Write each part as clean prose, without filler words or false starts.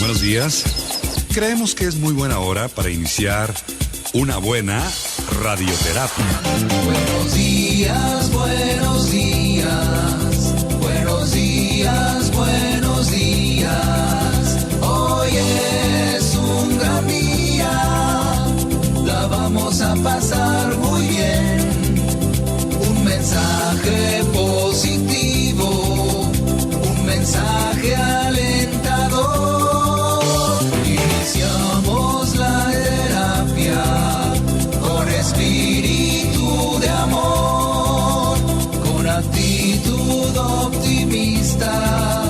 Buenos días. Creemos que es muy buena hora para iniciar una buena radioterapia. Buenos días, buenos días, buenos días, buenos días. Hoy es un gran día, la vamos a pasar muy bien. Un mensaje positivo, un mensaje alentador. Iniciamos la terapia con espíritu de amor, con actitud optimista,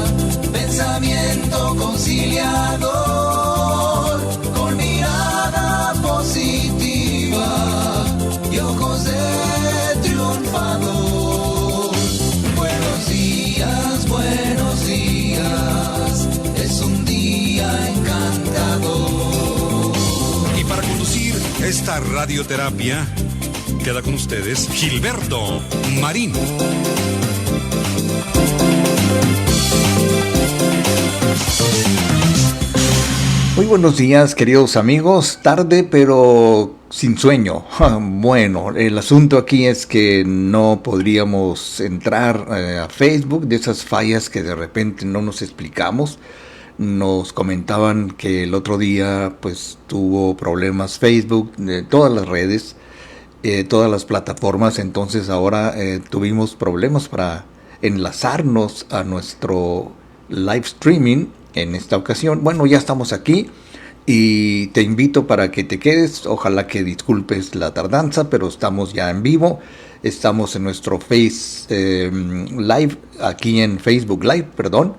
pensamiento conciliador, con mirada positiva y ojos de triunfador. Buenos días, es un día encantador. Y para conducir esta radioterapia, queda con ustedes Gilberto Marín. Muy buenos días, queridos amigos. Tarde, pero sin sueño. Bueno, el asunto aquí es que no podríamos entrar a Facebook, de esas fallas que de repente no nos explicamos. Nos comentaban que el otro día pues tuvo problemas Facebook, de todas las redes, todas las plataformas. Entonces ahora tuvimos problemas para enlazarnos a nuestro live streaming en esta ocasión. Bueno, ya estamos aquí y te invito para que te quedes. Ojalá que disculpes la tardanza, pero estamos ya en vivo. Estamos en nuestro Live, aquí en Facebook Live, perdón.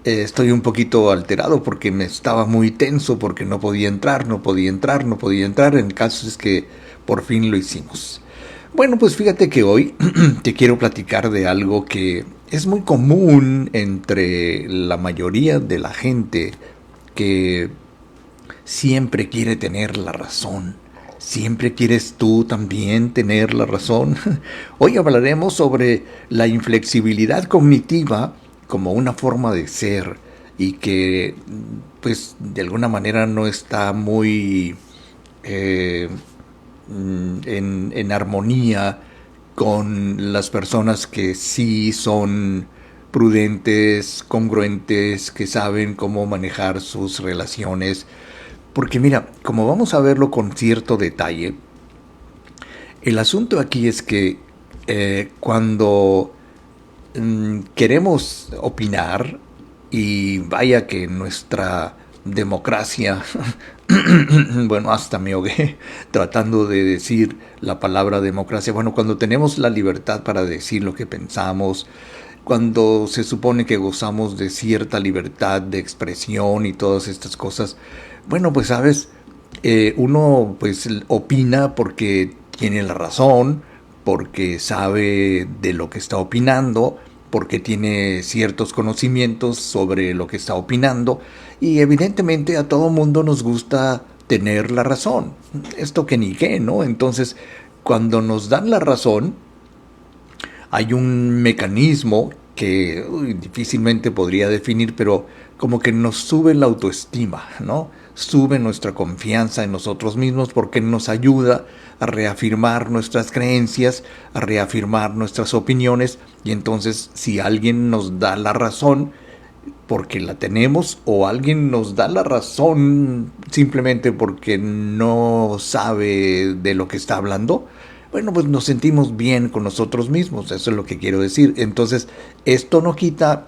Estoy un poquito alterado porque me estaba muy tenso, porque no podía entrar. El caso es que por fin lo hicimos. Bueno, pues fíjate que hoy te quiero platicar de algo que es muy común entre la mayoría de la gente, que siempre quiere tener la razón. ¿Siempre quieres tú también tener la razón? Hoy hablaremos sobre la inflexibilidad cognitiva como una forma de ser y que, pues, de alguna manera no está muy en armonía con las personas que sí son prudentes, congruentes, que saben cómo manejar sus relaciones. Porque mira, como vamos a verlo con cierto detalle, el asunto aquí es que cuando queremos opinar, y vaya que nuestra democracia, bueno, hasta me ahogué tratando de decir la palabra democracia. Bueno, cuando tenemos la libertad para decir lo que pensamos, cuando se supone que gozamos de cierta libertad de expresión y todas estas cosas, bueno, pues sabes, uno pues opina porque tiene la razón, porque sabe de lo que está opinando, porque tiene ciertos conocimientos sobre lo que está opinando, y evidentemente a todo mundo nos gusta tener la razón. Esto que ni qué, ¿no? Entonces, cuando nos dan la razón, hay un mecanismo que difícilmente podría definir, pero como que nos sube la autoestima, ¿no? Sube nuestra confianza en nosotros mismos porque nos ayuda a reafirmar nuestras creencias, a reafirmar nuestras opiniones. Y entonces, si alguien nos da la razón porque la tenemos, o alguien nos da la razón simplemente porque no sabe de lo que está hablando, bueno, pues nos sentimos bien con nosotros mismos. Eso es lo que quiero decir. Entonces, esto no quita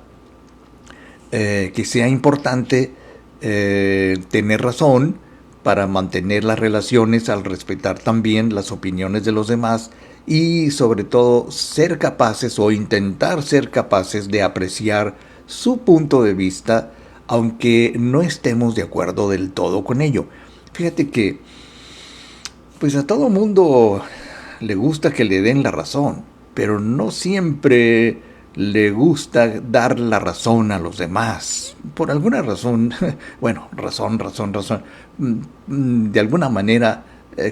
que sea importante tener razón para mantener las relaciones, al respetar también las opiniones de los demás, y sobre todo ser capaces o intentar ser capaces de apreciar su punto de vista, aunque no estemos de acuerdo del todo con ello. Fíjate que pues a todo mundo le gusta que le den la razón, pero no siempre le gusta dar la razón a los demás. Por alguna razón, bueno, razón, de alguna manera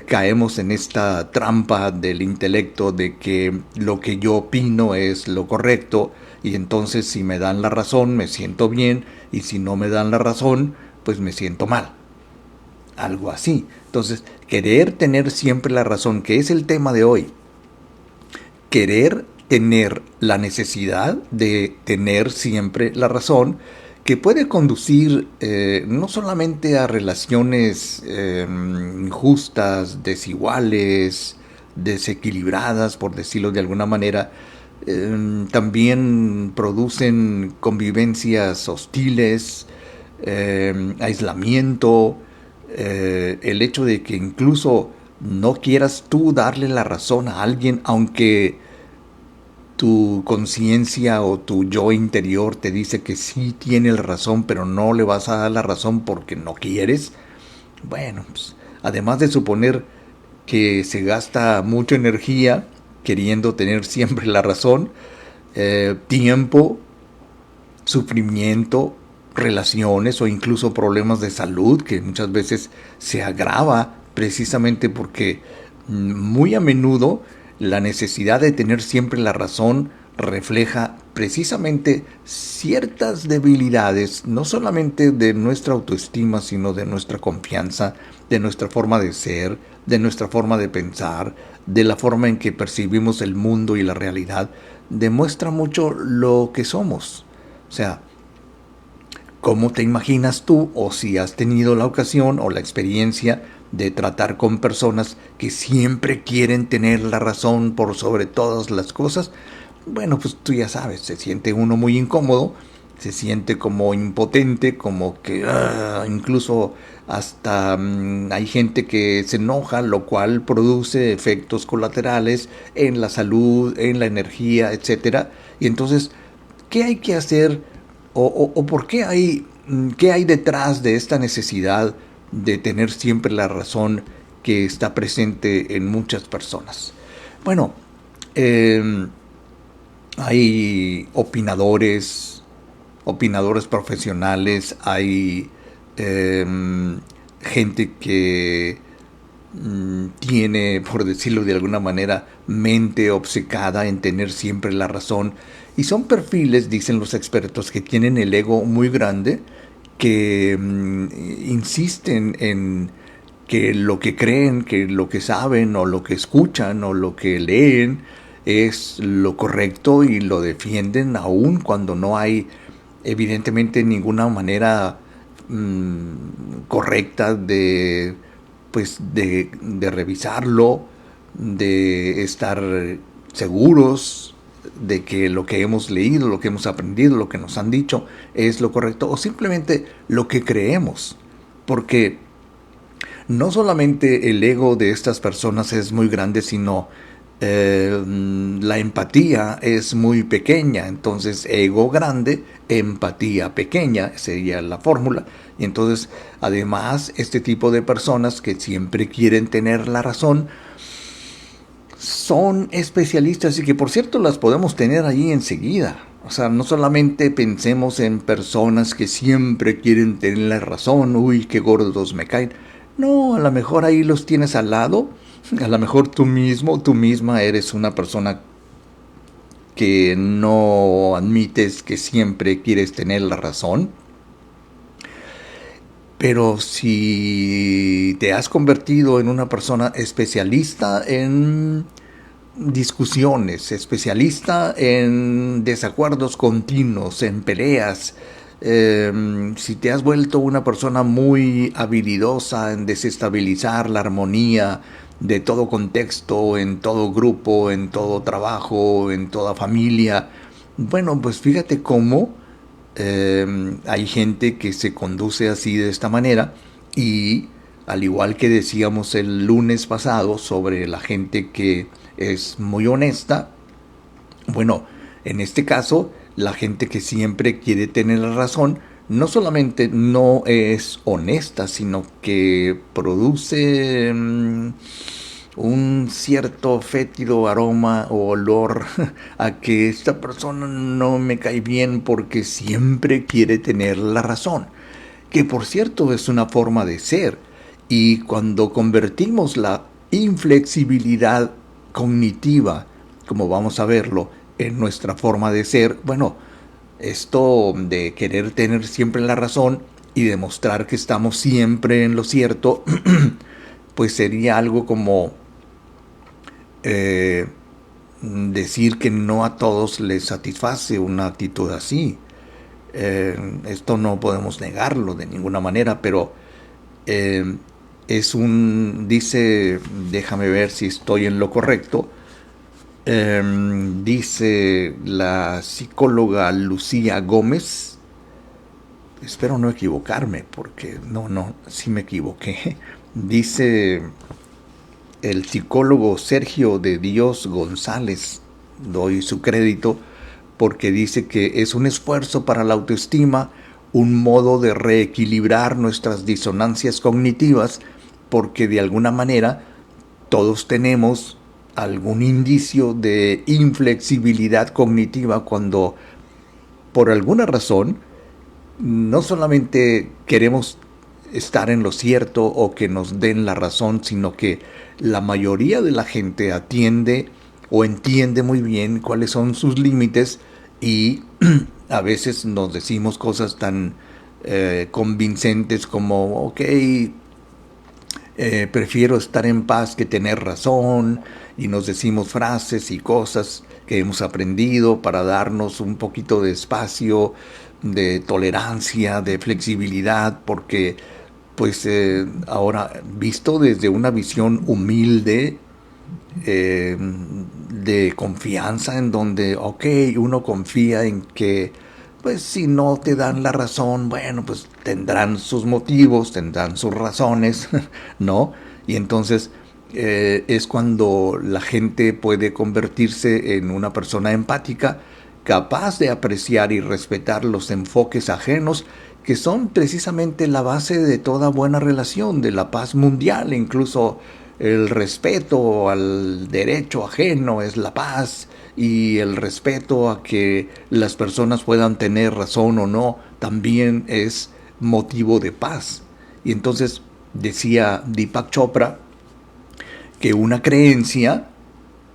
caemos en esta trampa del intelecto de que lo que yo opino es lo correcto, y entonces si me dan la razón me siento bien, y si no me dan la razón, pues me siento mal. Algo así. Entonces, querer tener siempre la razón, que es el tema de hoy. Querer tener la necesidad de tener siempre la razón, que puede conducir no solamente a relaciones injustas, desiguales, desequilibradas, por decirlo de alguna manera, también producen convivencias hostiles, aislamiento, el hecho de que incluso no quieras tú darle la razón a alguien, aunque tu conciencia o tu yo interior te dice que sí tiene la razón, pero no le vas a dar la razón porque no quieres. Bueno, pues, además de suponer que se gasta mucha energía queriendo tener siempre la razón, tiempo, sufrimiento, relaciones o incluso problemas de salud que muchas veces se agrava precisamente porque muy a menudo la necesidad de tener siempre la razón refleja precisamente ciertas debilidades, no solamente de nuestra autoestima, sino de nuestra confianza, de nuestra forma de ser, de nuestra forma de pensar, de la forma en que percibimos el mundo y la realidad. Demuestra mucho lo que somos. O sea, ¿cómo te imaginas tú, o si has tenido la ocasión o la experiencia de tratar con personas que siempre quieren tener la razón por sobre todas las cosas? Bueno, pues tú ya sabes, se siente uno muy incómodo, se siente como impotente, como que incluso hasta hay gente que se enoja, lo cual produce efectos colaterales en la salud, en la energía, etcétera. Y entonces, ¿qué hay que hacer o por qué qué hay detrás de esta necesidad de tener siempre la razón que está presente en muchas personas? Bueno, hay opinadores profesionales, hay gente que tiene, por decirlo de alguna manera, mente obcecada en tener siempre la razón. Y son perfiles, dicen los expertos, que tienen el ego muy grande, que insisten en que lo que creen, que lo que saben o lo que escuchan o lo que leen es lo correcto y lo defienden aun cuando no hay evidentemente ninguna manera correcta de revisarlo, de estar seguros de que lo que hemos leído, lo que hemos aprendido, lo que nos han dicho es lo correcto, o simplemente lo que creemos. Porque no solamente el ego de estas personas es muy grande, sino la empatía es muy pequeña. Entonces, ego grande, empatía pequeña sería la fórmula. Y entonces, además, este tipo de personas que siempre quieren tener la razón son especialistas, y que por cierto las podemos tener ahí enseguida. O sea, no solamente pensemos en personas que siempre quieren tener la razón, uy, qué gordos me caen. No, a lo mejor ahí los tienes al lado. A lo mejor tú mismo, tú misma eres una persona que no admites que siempre quieres tener la razón. Pero si te has convertido en una persona especialista en discusiones, especialista en desacuerdos continuos, en peleas, si te has vuelto una persona muy habilidosa en desestabilizar la armonía de todo contexto, en todo grupo, en todo trabajo, en toda familia, bueno, pues fíjate cómo hay gente que se conduce así, de esta manera. Y al igual que decíamos el lunes pasado sobre la gente que es muy honesta, bueno, en este caso la gente que siempre quiere tener la razón no solamente no es honesta, sino que produce un cierto fétido aroma o olor a que esta persona no me cae bien porque siempre quiere tener la razón, que por cierto es una forma de ser. Y cuando convertimos la inflexibilidad cognitiva, como vamos a verlo, en nuestra forma de ser, bueno, esto de querer tener siempre la razón y demostrar que estamos siempre en lo cierto, pues sería algo como decir que no a todos les satisface una actitud así. Esto no podemos negarlo de ninguna manera, pero dice, déjame ver si estoy en lo correcto, dice la psicóloga Lucía Gómez, espero no equivocarme, porque sí me equivoqué, dice el psicólogo Sergio de Dios González, doy su crédito, porque dice que es un esfuerzo para la autoestima, un modo de reequilibrar nuestras disonancias cognitivas, porque de alguna manera todos tenemos algún indicio de inflexibilidad cognitiva cuando por alguna razón no solamente queremos estar en lo cierto o que nos den la razón, sino que la mayoría de la gente atiende o entiende muy bien cuáles son sus límites y a veces nos decimos cosas tan convincentes como, ok, prefiero estar en paz que tener razón, y nos decimos frases y cosas que hemos aprendido para darnos un poquito de espacio, de tolerancia, de flexibilidad, porque pues ahora visto desde una visión humilde, de confianza, en donde, ok, uno confía en que, pues si no te dan la razón, bueno, pues tendrán sus motivos, tendrán sus razones, ¿no? Y entonces es cuando la gente puede convertirse en una persona empática, capaz de apreciar y respetar los enfoques ajenos, que son precisamente la base de toda buena relación, de la paz mundial. Incluso el respeto al derecho ajeno es la paz, y el respeto a que las personas puedan tener razón o no también es motivo de paz. Y entonces decía Deepak Chopra que una creencia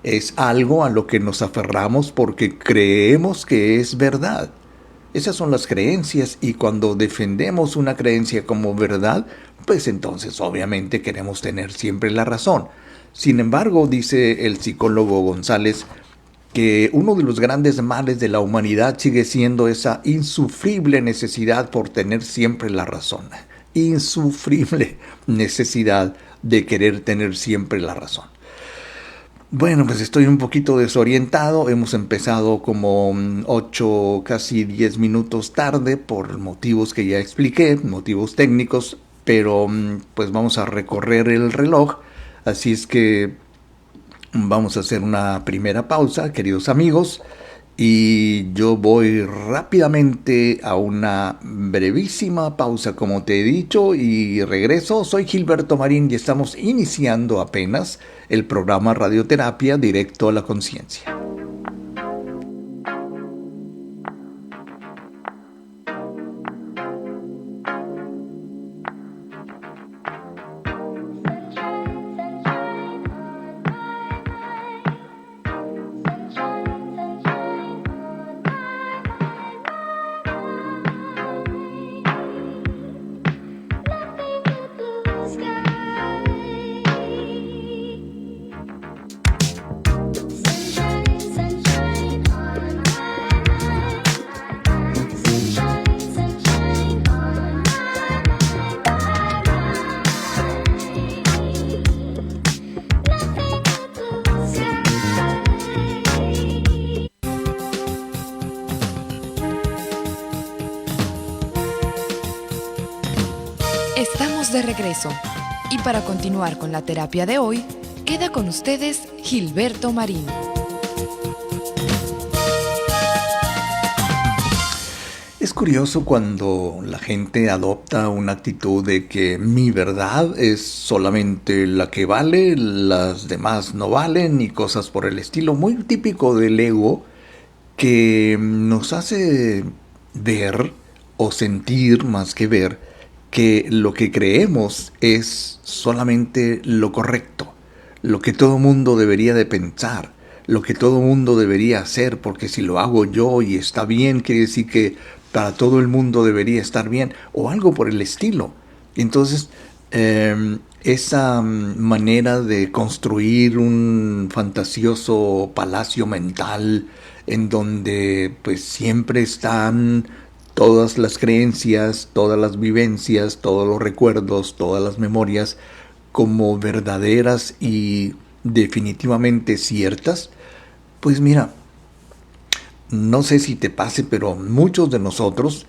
es algo a lo que nos aferramos porque creemos que es verdad. Esas son las creencias, y cuando defendemos una creencia como verdad, pues entonces obviamente queremos tener siempre la razón. Sin embargo, dice el psicólogo González, que uno de los grandes males de la humanidad sigue siendo esa insufrible necesidad por tener siempre la razón. Insufrible necesidad de querer tener siempre la razón. Bueno, pues estoy un poquito desorientado. Hemos empezado como 8, casi 10 minutos tarde por motivos que ya expliqué, motivos técnicos, pero pues vamos a recorrer el reloj. Así es que vamos a hacer una primera pausa, queridos amigos, y yo voy rápidamente a una brevísima pausa, como te he dicho, y regreso. Soy Gilberto Marín y estamos iniciando apenas el programa Radioterapia Directo a la Conciencia. Estamos de regreso, y para continuar con la terapia de hoy, queda con ustedes Gilberto Marín. Es curioso cuando la gente adopta una actitud de que mi verdad es solamente la que vale, las demás no valen, y cosas por el estilo, muy típico del ego, que nos hace ver o sentir, más que ver, que lo que creemos es solamente lo correcto, lo que todo mundo debería de pensar, lo que todo mundo debería hacer, porque si lo hago yo y está bien, quiere decir que para todo el mundo debería estar bien, o algo por el estilo. Entonces, esa manera de construir un fantasioso palacio mental en donde pues siempre están todas las creencias, todas las vivencias, todos los recuerdos, todas las memorias como verdaderas y definitivamente ciertas, pues mira, no sé si te pase, pero muchos de nosotros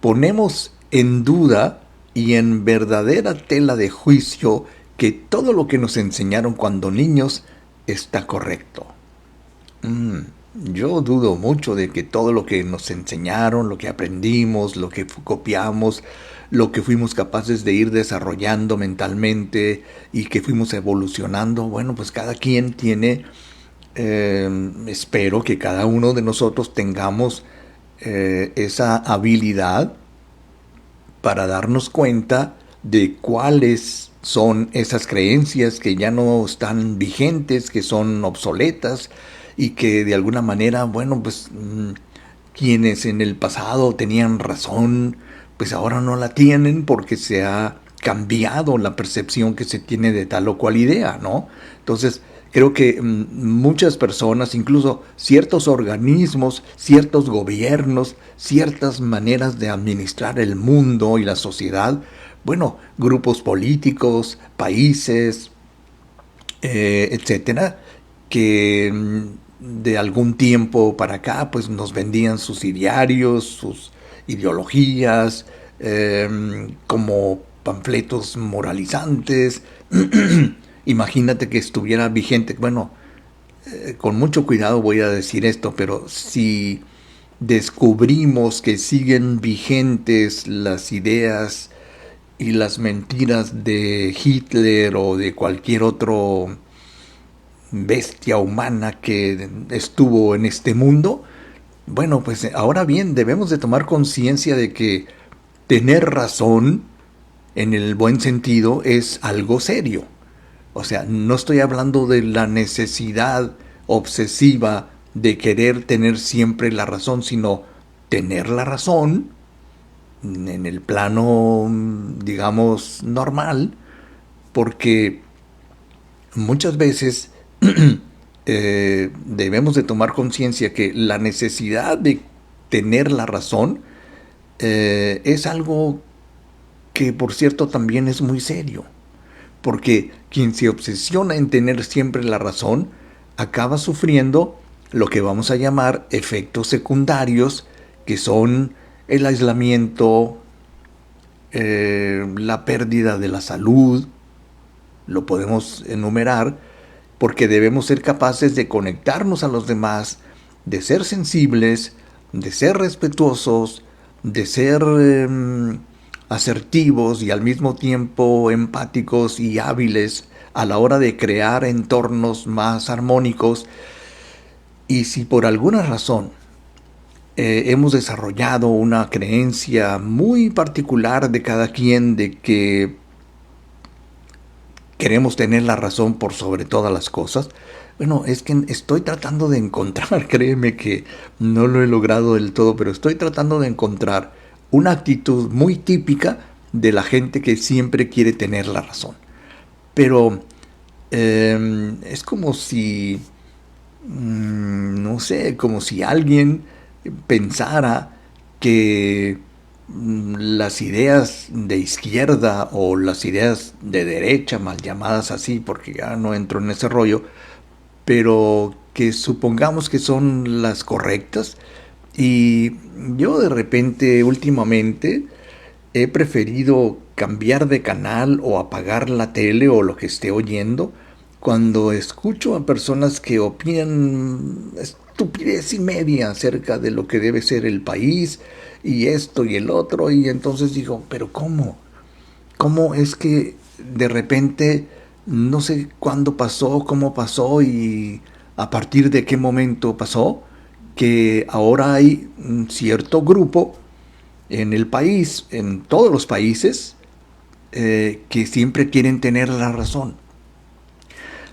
ponemos en duda y en verdadera tela de juicio que todo lo que nos enseñaron cuando niños está correcto. Yo dudo mucho de que todo lo que nos enseñaron, lo que aprendimos, lo que copiamos, lo que fuimos capaces de ir desarrollando mentalmente y que fuimos evolucionando, bueno, pues cada quien tiene, espero que cada uno de nosotros tengamos esa habilidad para darnos cuenta de cuáles son esas creencias que ya no están vigentes, que son obsoletas y que de alguna manera, bueno, pues quienes en el pasado tenían razón, pues ahora no la tienen porque se ha cambiado la percepción que se tiene de tal o cual idea, ¿no? Entonces, creo que muchas personas, incluso ciertos organismos, ciertos gobiernos, ciertas maneras de administrar el mundo y la sociedad, bueno, grupos políticos, países, etcétera, que de algún tiempo para acá, pues nos vendían sus idearios, sus ideologías, como panfletos moralizantes. Imagínate que estuviera vigente, bueno, con mucho cuidado voy a decir esto, pero si descubrimos que siguen vigentes las ideas y las mentiras de Hitler o de cualquier otro bestia humana que estuvo en este mundo, bueno, pues ahora bien, debemos de tomar conciencia de que tener razón, en el buen sentido, es algo serio. O sea, no estoy hablando de la necesidad obsesiva de querer tener siempre la razón, sino tener la razón en el plano, digamos, normal, porque muchas veces debemos de tomar conciencia que la necesidad de tener la razón es algo que, por cierto, también es muy serio. Porque quien se obsesiona en tener siempre la razón acaba sufriendo lo que vamos a llamar efectos secundarios, que son el aislamiento, la pérdida de la salud, lo podemos enumerar, porque debemos ser capaces de conectarnos a los demás, de ser sensibles, de ser respetuosos, de ser asertivos y al mismo tiempo empáticos y hábiles a la hora de crear entornos más armónicos. Y si por alguna razón hemos desarrollado una creencia muy particular de cada quien de que queremos tener la razón por sobre todas las cosas, bueno, es que estoy tratando de encontrar, créeme que no lo he logrado del todo, pero estoy tratando de encontrar una actitud muy típica de la gente que siempre quiere tener la razón. Pero es como si, no sé, como si alguien pensara que las ideas de izquierda o las ideas de derecha, mal llamadas así, porque ya no entro en ese rollo, pero que supongamos que son las correctas. Y yo de repente, últimamente, he preferido cambiar de canal o apagar la tele o lo que esté oyendo cuando escucho a personas que opinan estupidez y media acerca de lo que debe ser el país y esto y el otro, y entonces digo, pero ¿cómo? ¿Cómo es que de repente no sé cuándo pasó, cómo pasó y a partir de qué momento pasó, que ahora hay un cierto grupo en el país, en todos los países, que siempre quieren tener la razón?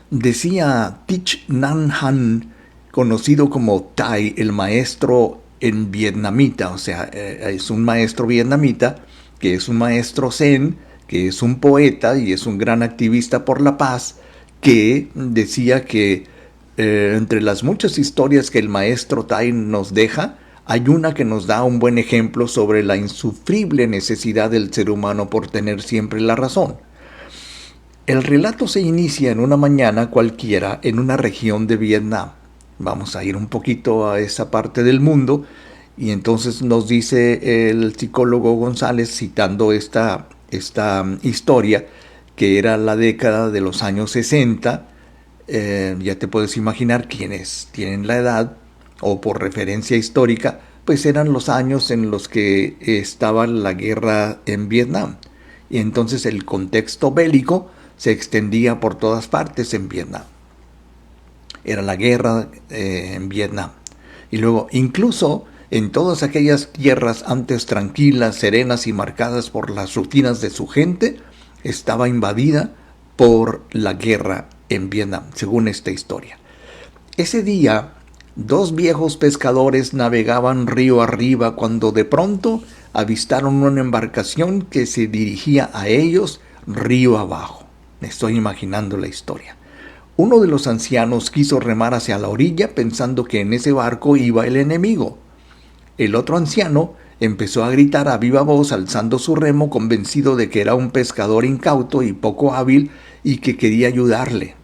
Decía Thich Nhat Hanh, conocido como Tai, el maestro en vietnamita, o sea, es un maestro vietnamita, que es un maestro zen, que es un poeta y es un gran activista por la paz, que decía que entre las muchas historias que el maestro Tai nos deja, hay una que nos da un buen ejemplo sobre la insufrible necesidad del ser humano por tener siempre la razón. El relato se inicia en una mañana cualquiera en una región de Vietnam. Vamos a ir un poquito a esa parte del mundo y entonces nos dice el psicólogo González, citando esta historia, que era la década de los años 60. Ya te puedes imaginar quienes tienen la edad o por referencia histórica, pues eran los años en los que estaba la guerra en Vietnam. Y entonces el contexto bélico se extendía por todas partes en Vietnam. Era la guerra en Vietnam. Y luego, incluso en todas aquellas tierras antes tranquilas, serenas y marcadas por las rutinas de su gente, estaba invadida por la guerra en Vietnam, según esta historia. Ese día, 2 viejos pescadores navegaban río arriba cuando de pronto avistaron una embarcación que se dirigía a ellos río abajo. Me estoy imaginando la historia. Uno de los ancianos quiso remar hacia la orilla pensando que en ese barco iba el enemigo. El otro anciano empezó a gritar a viva voz alzando su remo, convencido de que era un pescador incauto y poco hábil y que quería ayudarle.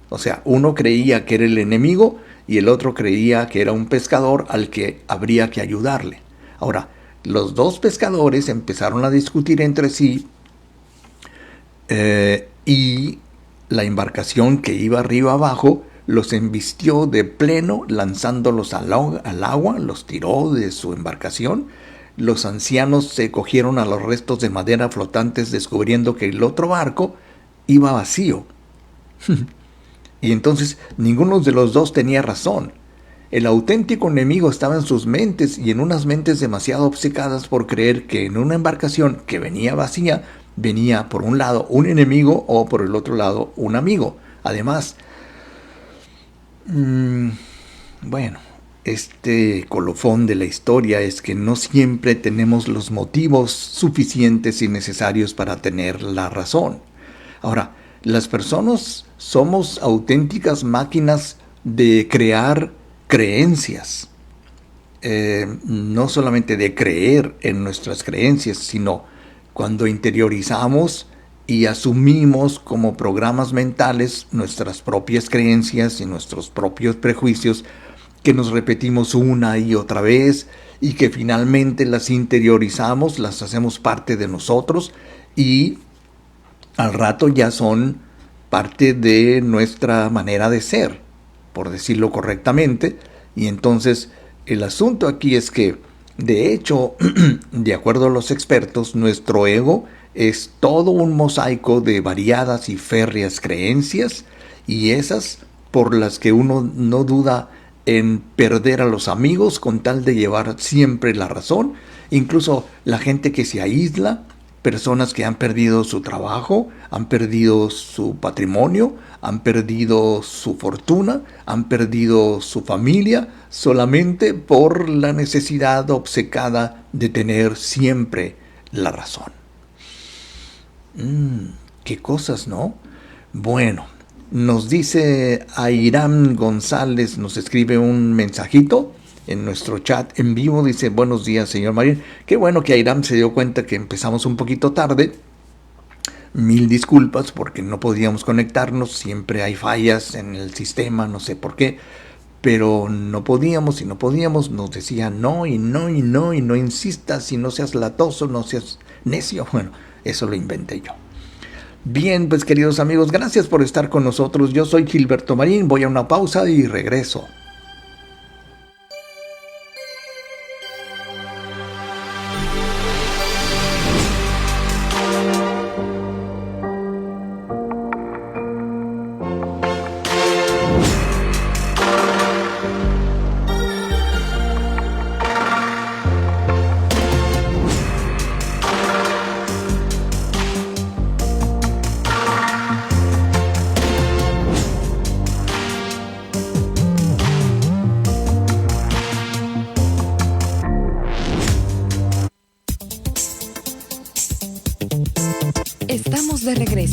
O sea, uno creía que era el enemigo y el otro creía que era un pescador al que habría que ayudarle. Ahora, los 2 pescadores empezaron a discutir entre sí y la embarcación que iba río abajo los embistió de pleno, lanzándolos al agua, los tiró de su embarcación. Los ancianos se cogieron a los restos de madera flotantes, descubriendo que el otro barco iba vacío. Y entonces ninguno de los 2 tenía razón. El auténtico enemigo estaba en sus mentes, y en unas mentes demasiado obcecadas por creer que en una embarcación que venía vacía, venía por un lado un enemigo o por el otro lado un amigo. Además, bueno, este colofón de la historia es que no siempre tenemos los motivos suficientes y necesarios para tener la razón. Ahora, las personas somos auténticas máquinas de crear creencias. No solamente de creer en nuestras creencias, sino cuando interiorizamos y asumimos como programas mentales nuestras propias creencias y nuestros propios prejuicios, que nos repetimos una y otra vez y que finalmente las interiorizamos, las hacemos parte de nosotros y al rato ya son parte de nuestra manera de ser, por decirlo correctamente. Y entonces el asunto aquí es que, de hecho, de acuerdo a los expertos, nuestro ego es todo un mosaico de variadas y férreas creencias, y esas por las que uno no duda en perder a los amigos con tal de llevar siempre la razón. Incluso la gente que se aísla, personas que han perdido su trabajo, han perdido su patrimonio, han perdido su fortuna, han perdido su familia, solamente por la necesidad obcecada de tener siempre la razón. Qué cosas, ¿no? Bueno, nos dice Airam González, nos escribe un mensajito en nuestro chat en vivo, dice: buenos días, señor Marín. Qué bueno que Airam se dio cuenta que empezamos un poquito tarde. 1000 disculpas porque no podíamos conectarnos, siempre hay fallas en el sistema, no sé por qué, pero no podíamos, nos decía no insistas y no seas latoso, no seas necio. Bueno, eso lo inventé yo. Bien, pues queridos amigos, gracias por estar con nosotros. Yo soy Gilberto Marín, voy a una pausa y regreso.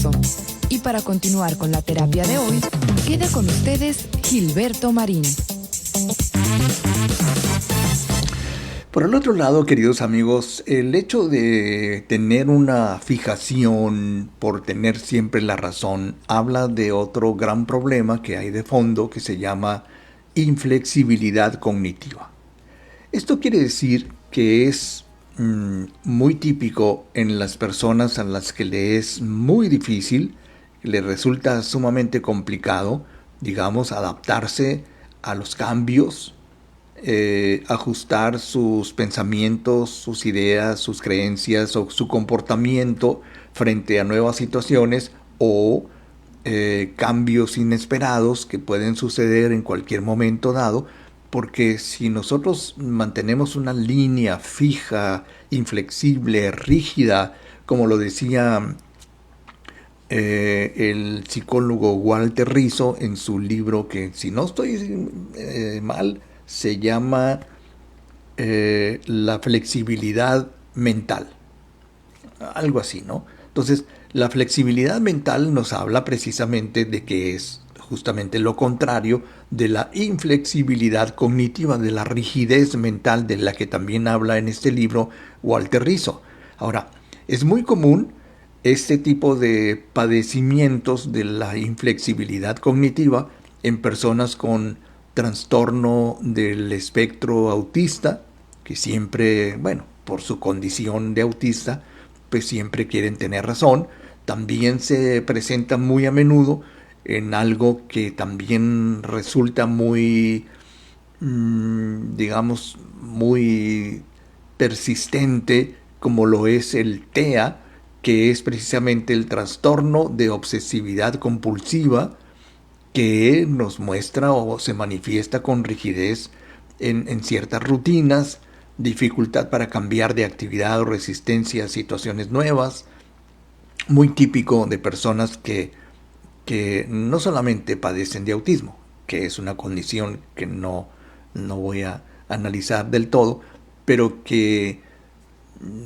regreso. Y para continuar con la terapia de hoy, queda con ustedes Gilberto Marín. Por el otro lado, queridos amigos, el hecho de tener una fijación por tener siempre la razón habla de otro gran problema que hay de fondo que se llama inflexibilidad cognitiva. Esto quiere decir que es muy típico en las personas a las que le es muy difícil, le resulta sumamente complicado, digamos, adaptarse a los cambios, ajustar sus pensamientos, sus ideas, sus creencias o su comportamiento frente a nuevas situaciones o cambios inesperados que pueden suceder en cualquier momento dado, porque si nosotros mantenemos una línea fija, inflexible, rígida, como lo decía el psicólogo Walter Rizzo en su libro, que si no estoy mal, se llama La flexibilidad mental, algo así, ¿no? Entonces, la flexibilidad mental nos habla precisamente de que es justamente lo contrario de la inflexibilidad cognitiva, de la rigidez mental de la que también habla en este libro Walter Rizzo. Ahora, es muy común este tipo de padecimientos de la inflexibilidad cognitiva en personas con trastorno del espectro autista, que siempre, bueno, por su condición de autista, pues siempre quieren tener razón. También se presenta muy a menudo en algo que también resulta muy, digamos, muy persistente, como lo es el TEA, que es precisamente el trastorno de obsesividad compulsiva, que nos muestra o se manifiesta con rigidez en ciertas rutinas, dificultad para cambiar de actividad o resistencia a situaciones nuevas, muy típico de personas que no solamente padecen de autismo, que es una condición que no voy a analizar del todo, pero que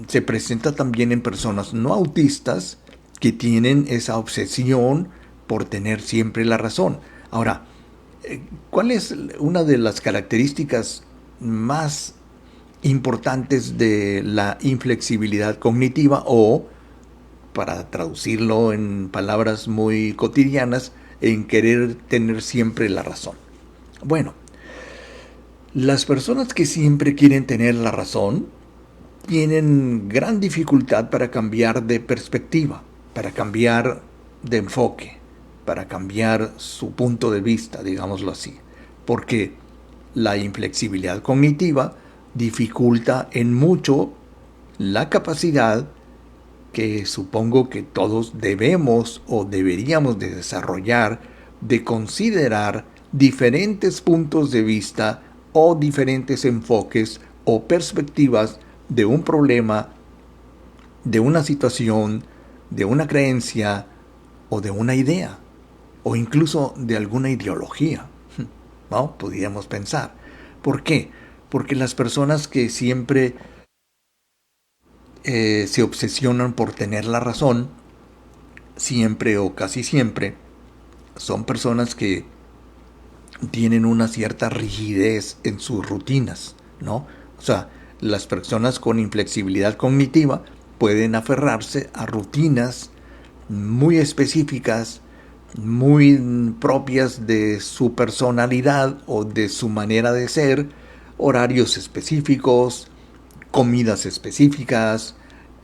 se presenta también en personas no autistas que tienen esa obsesión por tener siempre la razón. Ahora, ¿cuál es una de las características más importantes de la inflexibilidad cognitiva, o, para traducirlo en palabras muy cotidianas, en querer tener siempre la razón? Bueno, las personas que siempre quieren tener la razón tienen gran dificultad para cambiar de perspectiva, para cambiar de enfoque, para cambiar su punto de vista, digámoslo así, porque la inflexibilidad cognitiva dificulta en mucho la capacidad que supongo que todos debemos o deberíamos de desarrollar de considerar diferentes puntos de vista o diferentes enfoques o perspectivas de un problema, de una situación, de una creencia o de una idea, o incluso de alguna ideología, ¿no? Podríamos pensar. ¿Por qué? Porque las personas que siempre se obsesionan por tener la razón, siempre o casi siempre, son personas que tienen una cierta rigidez en sus rutinas, ¿no? O sea, las personas con inflexibilidad cognitiva pueden aferrarse a rutinas muy específicas, muy propias de su personalidad o de su manera de ser, horarios específicos, comidas específicas,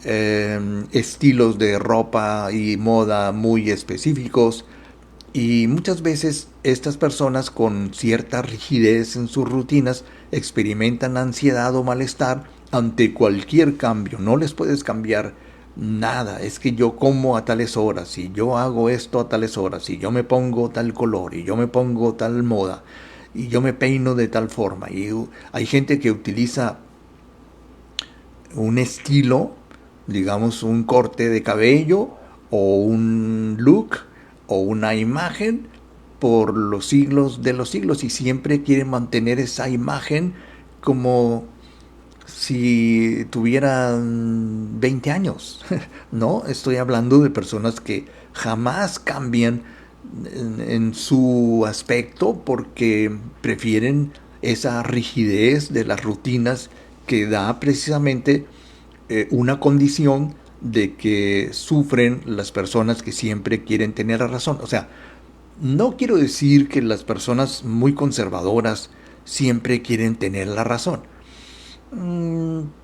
estilos de ropa y moda muy específicos, y muchas veces estas personas con cierta rigidez en sus rutinas experimentan ansiedad o malestar ante cualquier cambio. No les puedes cambiar nada. Es que yo como a tales horas, y yo hago esto a tales horas, y yo me pongo tal color, y yo me pongo tal moda, y yo me peino de tal forma. Y hay gente que utiliza un estilo, digamos un corte de cabello o un look o una imagen por los siglos de los siglos, y siempre quieren mantener esa imagen como si tuvieran 20 años. No, estoy hablando de personas que jamás cambian en su aspecto porque prefieren esa rigidez de las rutinas que da precisamente una condición de que sufren las personas que siempre quieren tener la razón. O sea, no quiero decir que las personas muy conservadoras siempre quieren tener la razón.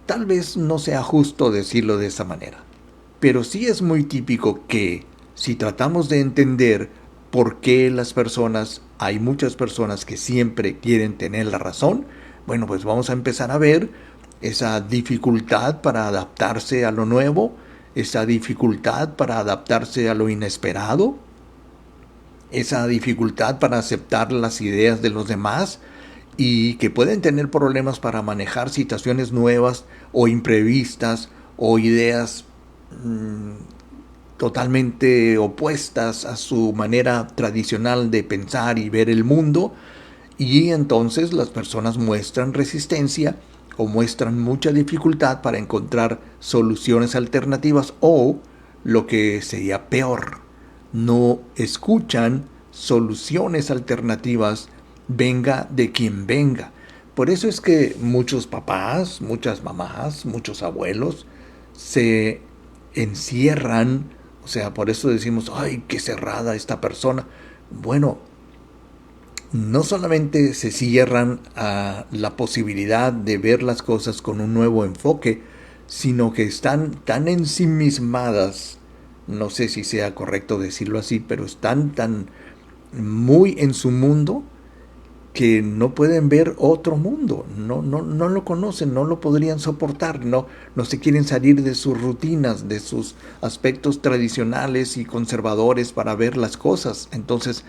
Tal vez no sea justo decirlo de esa manera, pero sí es muy típico que si tratamos de entender por qué hay muchas personas que siempre quieren tener la razón, bueno, pues vamos a empezar a ver esa dificultad para adaptarse a lo nuevo, esa dificultad para adaptarse a lo inesperado, esa dificultad para aceptar las ideas de los demás y que pueden tener problemas para manejar situaciones nuevas o imprevistas o ideas totalmente opuestas a su manera tradicional de pensar y ver el mundo, y entonces las personas muestran resistencia o muestran mucha dificultad para encontrar soluciones alternativas o, lo que sería peor, no escuchan soluciones alternativas, venga de quien venga. Por eso es que muchos papás, muchas mamás, muchos abuelos se encierran, o sea, por eso decimos, ay, qué cerrada esta persona. Bueno, no solamente se cierran a la posibilidad de ver las cosas con un nuevo enfoque, sino que están tan ensimismadas, no sé si sea correcto decirlo así, pero están tan muy en su mundo que no pueden ver otro mundo, no lo conocen, no lo podrían soportar, no se quieren salir de sus rutinas, de sus aspectos tradicionales y conservadores para ver las cosas. Entonces,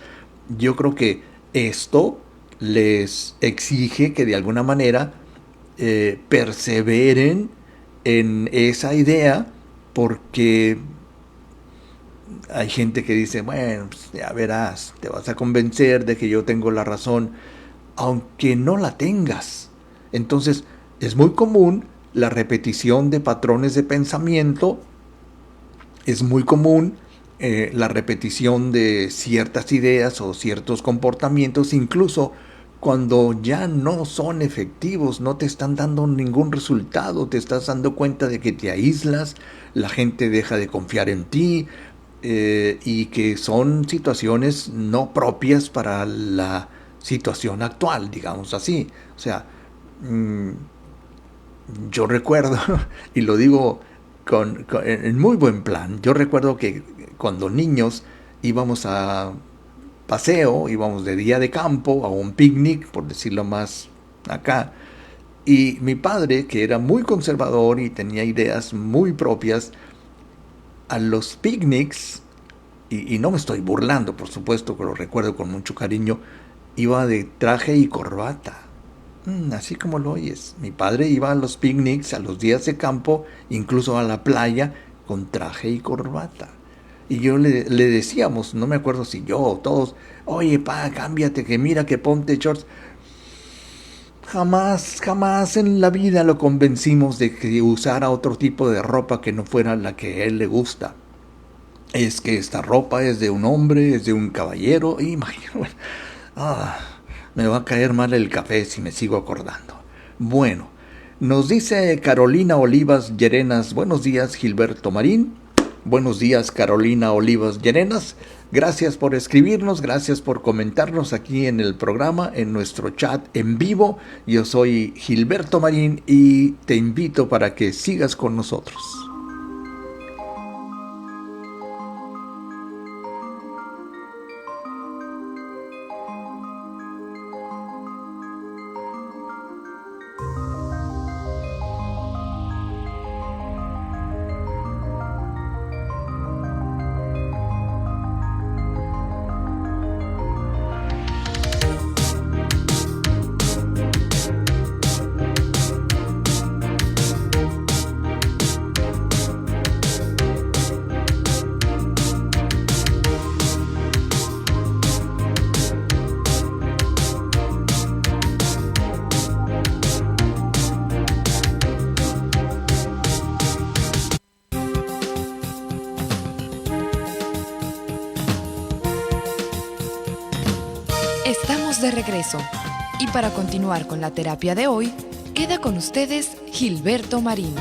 yo creo que esto les exige que de alguna manera perseveren en esa idea, porque hay gente que dice, bueno, pues ya verás, te vas a convencer de que yo tengo la razón, aunque no la tengas. Entonces, es muy común la repetición de patrones de pensamiento, es muy común la repetición de ciertas ideas o ciertos comportamientos, incluso cuando ya no son efectivos, no te están dando ningún resultado, te estás dando cuenta de que te aíslas, la gente deja de confiar en ti, y que son situaciones no propias para la situación actual, digamos así. O sea, yo recuerdo, y lo digo en muy buen plan, yo recuerdo que cuando niños íbamos a paseo, íbamos de día de campo a un picnic, por decirlo más acá, y mi padre, que era muy conservador y tenía ideas muy propias, a los picnics, y no me estoy burlando, por supuesto, que lo recuerdo con mucho cariño, iba de traje y corbata. Así como lo oyes. Mi padre iba a los picnics, a los días de campo, incluso a la playa, con traje y corbata. Y yo le decíamos, no me acuerdo si yo o todos, oye, pa, cámbiate, que mira, que ponte shorts. Jamás en la vida lo convencimos de que usara otro tipo de ropa que no fuera la que a él le gusta. Es que esta ropa es de un hombre, es de un caballero. Imagínate, me va a caer mal el café si me sigo acordando. Bueno, nos dice Carolina Olivas Llerenas, buenos días Gilberto Marín. Buenos días Carolina Olivas Llerenas. Gracias por escribirnos, gracias por comentarnos aquí en el programa, en nuestro chat en vivo. Yo soy Gilberto Marín y te invito para que sigas con nosotros. de regreso. Y para continuar con la terapia de hoy, queda con ustedes Gilberto Marín.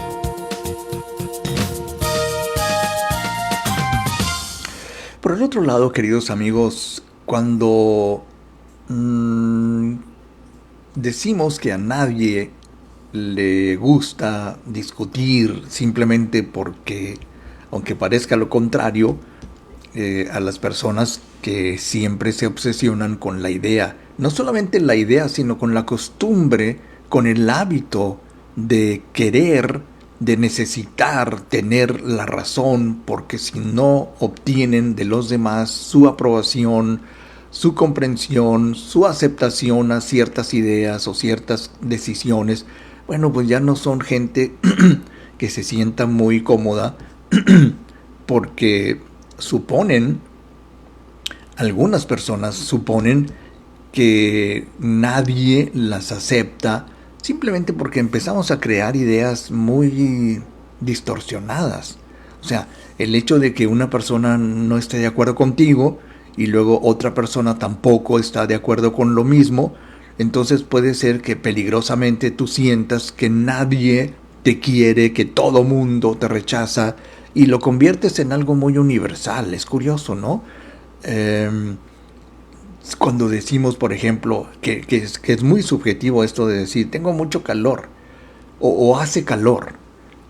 Por el otro lado, queridos amigos, cuando decimos que a nadie le gusta discutir simplemente porque, aunque parezca lo contrario, a las personas que siempre se obsesionan con la idea, no solamente la idea, sino con la costumbre, con el hábito de querer, de necesitar tener la razón, porque si no obtienen de los demás su aprobación, su comprensión, su aceptación a ciertas ideas o ciertas decisiones, bueno, pues ya no son gente que se sienta muy cómoda porque algunas personas suponen que nadie las acepta simplemente porque empezamos a crear ideas muy distorsionadas. O sea, el hecho de que una persona no esté de acuerdo contigo y luego otra persona tampoco está de acuerdo con lo mismo, entonces puede ser que peligrosamente tú sientas que nadie te quiere, que todo mundo te rechaza y lo conviertes en algo muy universal. Es curioso, ¿no? Cuando decimos, por ejemplo, que es muy subjetivo esto de decir, tengo mucho calor o hace calor.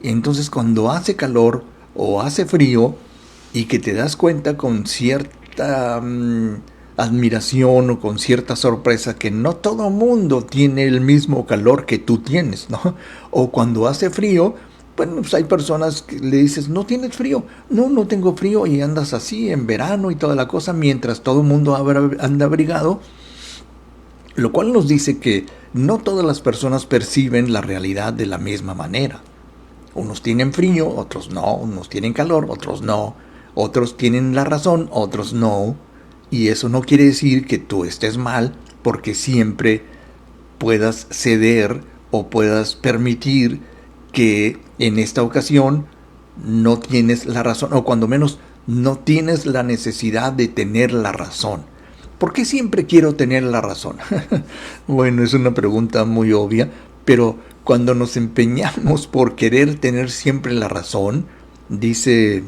Y entonces cuando hace calor o hace frío y que te das cuenta con cierta admiración o con cierta sorpresa que no todo mundo tiene el mismo calor que tú tienes, ¿no? O cuando hace frío, bueno, pues hay personas que le dices, ¿no tienes frío? No, no tengo frío, y andas así en verano y toda la cosa, mientras todo el mundo anda abrigado, lo cual nos dice que no todas las personas perciben la realidad de la misma manera. Unos tienen frío, otros no, unos tienen calor, otros no, otros tienen la razón, otros no, y eso no quiere decir que tú estés mal, porque siempre puedas ceder o puedas permitir que en esta ocasión no tienes la razón, o cuando menos no tienes la necesidad de tener la razón. ¿Por qué siempre quiero tener la razón? Bueno, es una pregunta muy obvia, pero cuando nos empeñamos por querer tener siempre la razón, dice,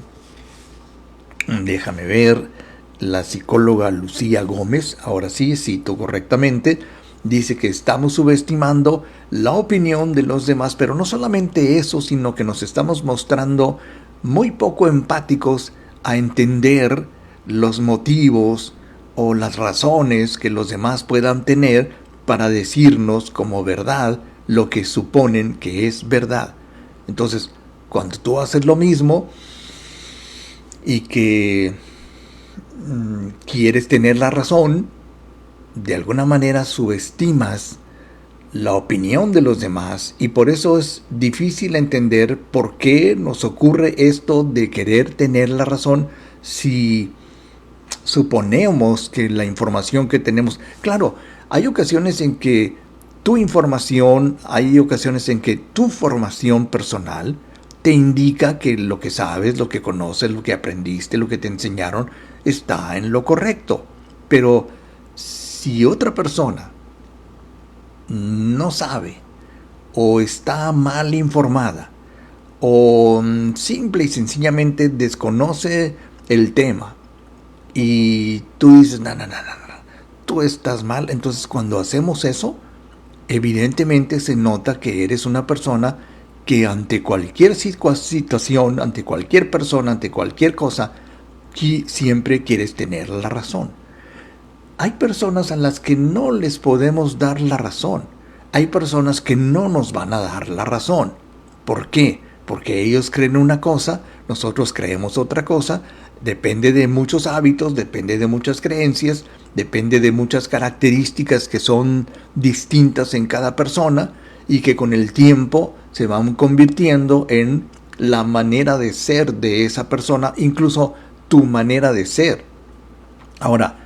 déjame ver, la psicóloga Lucía Gómez, ahora sí, cito correctamente, dice que estamos subestimando la opinión de los demás, pero no solamente eso, sino que nos estamos mostrando muy poco empáticos a entender los motivos o las razones que los demás puedan tener para decirnos como verdad lo que suponen que es verdad. Entonces, cuando tú haces lo mismo y que quieres tener la razón, de alguna manera subestimas la opinión de los demás, y por eso es difícil entender por qué nos ocurre esto de querer tener la razón si suponemos que la información que tenemos... Claro, hay ocasiones en que tu información, hay ocasiones en que tu formación personal te indica que lo que sabes, lo que conoces, lo que aprendiste, lo que te enseñaron, está en lo correcto. Pero si otra persona no sabe, o está mal informada, o simple y sencillamente desconoce el tema, y tú dices, no, tú estás mal, entonces cuando hacemos eso, evidentemente se nota que eres una persona que ante cualquier situación, ante cualquier persona, ante cualquier cosa, siempre quieres tener la razón. Hay personas a las que no les podemos dar la razón. Hay personas que no nos van a dar la razón. ¿Por qué? Porque ellos creen una cosa, nosotros creemos otra cosa. Depende de muchos hábitos, depende de muchas creencias, depende de muchas características que son distintas en cada persona y que con el tiempo se van convirtiendo en la manera de ser de esa persona, incluso tu manera de ser. Ahora,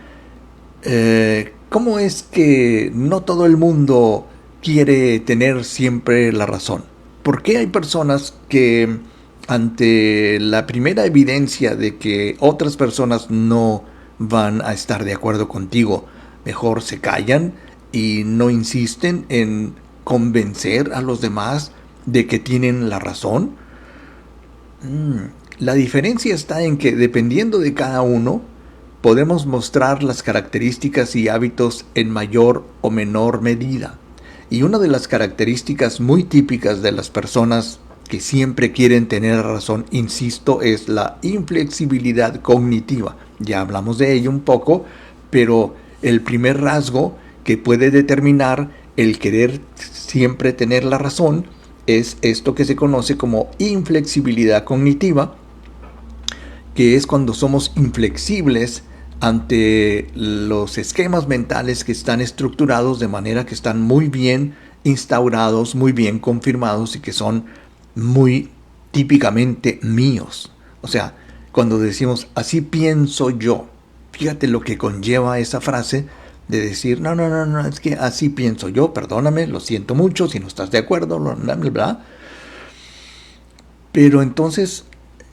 ¿cómo es que no todo el mundo quiere tener siempre la razón? ¿Por qué hay personas que ante la primera evidencia de que otras personas no van a estar de acuerdo contigo, mejor se callan y no insisten en convencer a los demás de que tienen la razón. La diferencia está en que, dependiendo de cada uno, podemos mostrar las características y hábitos en mayor o menor medida. Y una de las características muy típicas de las personas que siempre quieren tener razón, insisto, es la inflexibilidad cognitiva. Ya hablamos de ello un poco, pero el primer rasgo que puede determinar el querer siempre tener la razón es esto que se conoce como inflexibilidad cognitiva, que es cuando somos inflexibles ante los esquemas mentales que están estructurados de manera que están muy bien instaurados, muy bien confirmados y que son muy típicamente míos. O sea, cuando decimos así pienso yo, fíjate lo que conlleva esa frase de decir no, es que así pienso yo, perdóname, lo siento mucho si no estás de acuerdo, bla, bla, bla. Pero entonces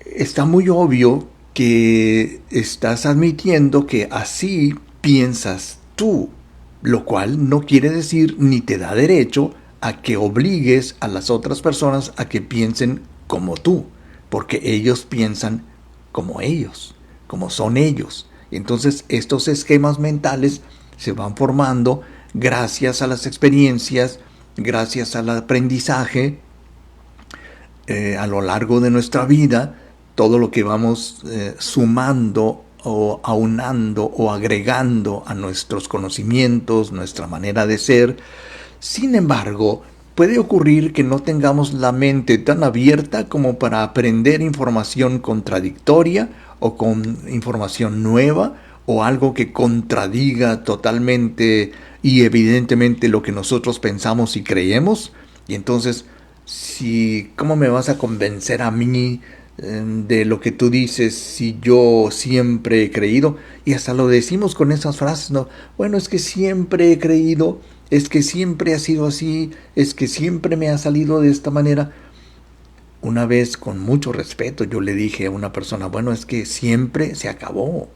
está muy obvio que estás admitiendo que así piensas tú, lo cual no quiere decir ni te da derecho a que obligues a las otras personas a que piensen como tú, porque ellos piensan como ellos, como son ellos. Entonces estos esquemas mentales se van formando gracias a las experiencias, gracias al aprendizaje a lo largo de nuestra vida. Todo lo que vamos sumando o aunando o agregando a nuestros conocimientos, nuestra manera de ser. Sin embargo, puede ocurrir que no tengamos la mente tan abierta como para aprender información contradictoria o con información nueva o algo que contradiga totalmente y evidentemente lo que nosotros pensamos y creemos. Y entonces, ¿cómo me vas a convencer a mí de lo que tú dices si yo siempre he creído? Y hasta lo decimos con esas frases, ¿no? Bueno, es que siempre he creído, es que siempre ha sido así, es que siempre me ha salido de esta manera. Una vez, con mucho respeto, yo le dije a una persona, bueno, es que siempre se acabó,